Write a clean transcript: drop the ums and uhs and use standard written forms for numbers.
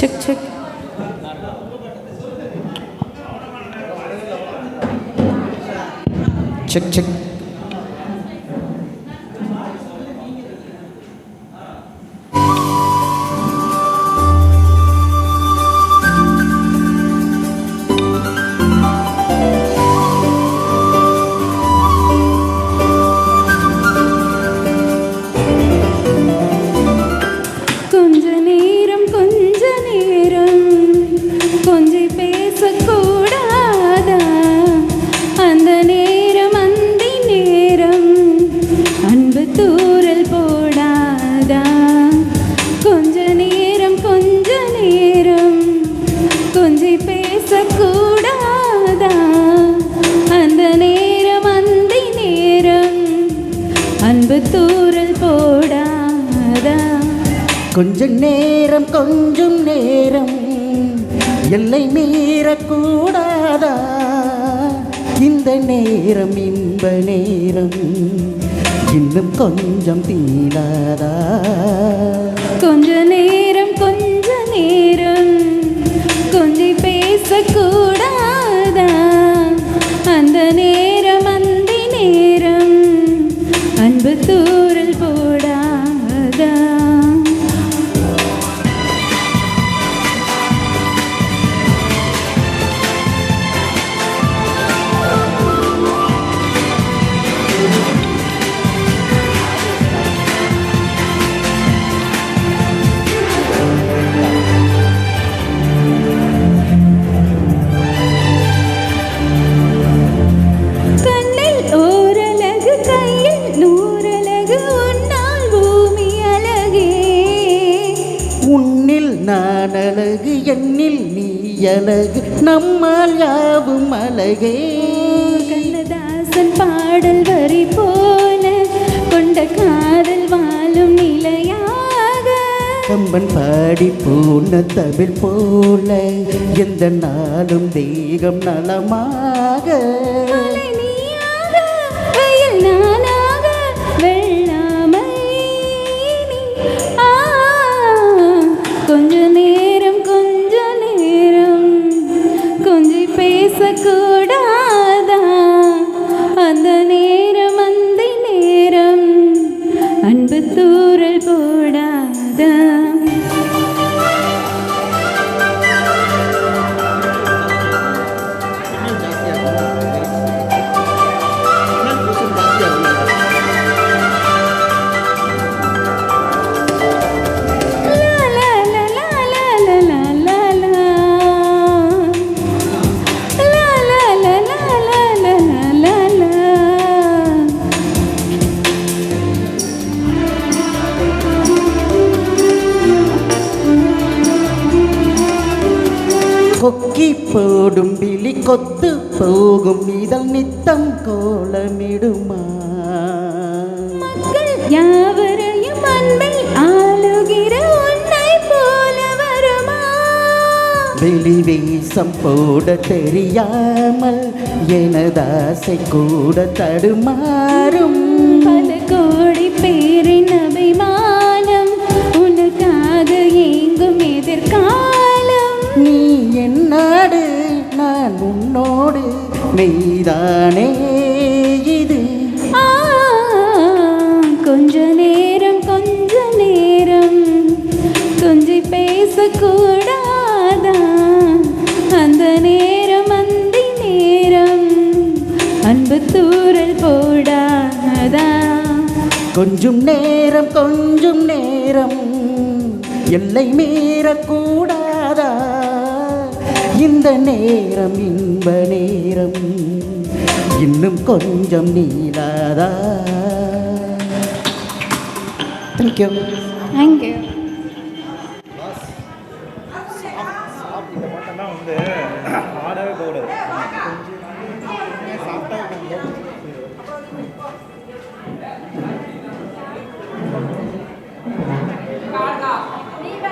Check check. Check check. கொஞ்ச நேரம் கொஞ்சம் நேரம் எல்லை மீறக்கூடாதா? இந்த நேரம் இன்ப நேரம் இன்னும் கொஞ்சம் தீராதா? கொஞ்ச நேரம் கொஞ்சம் பேசக்கூடாதா? அந்த நேரம் அந்தி நேரம் அன்பு தூரல் போடாதா? நான் அழகு எண்ணில் நீ அழகு நம்மால் யாவும் அழகே. கண்ணதாசன் பாடல் வரி போல கொண்ட காதல் வாழும் நிலையாக கம்பன் பாடி போன தமிழ் போல எந்த நாளும் தேகம் நலமாக பேசக்கூடாதா? அந்த நேரம் அந்தி நேரம் அன்பு தூரல் போடாதா? கொக்கி போடும் விழி கொத்து போகும் இதழ் நித்தம் கோலமிடுமா? மக்கள் யாவரையும் அன்பில் ஆளுகிற உன்னை போல வருமா? வெளி வேஷம் போட தெரியாமல் எனதாசை கூட தடுமாறும். பல கோடி பேரின் அபிமானம் உனக்காக ஏங்கும் எதிர்காலம். நீ என்னோடு நான் உன்னோடு மெய்தானே இது. கொஞ்ச நேரம் கொஞ்சம் பேசக்கூடாதா? அந்த நேரம் அந்தி நேரம் அன்பு தூரல் போடாதா? கொஞ்சம் நேரம் எல்லை மீறக்கூடாதா? இந்த நேரம் இன்ப நேரம் இன்னும் கொஞ்சம் நீளாதா? தேங்க்யூ. தேங்க்யூ. இந்த மட்டும்தான் ஆடவே போடுது.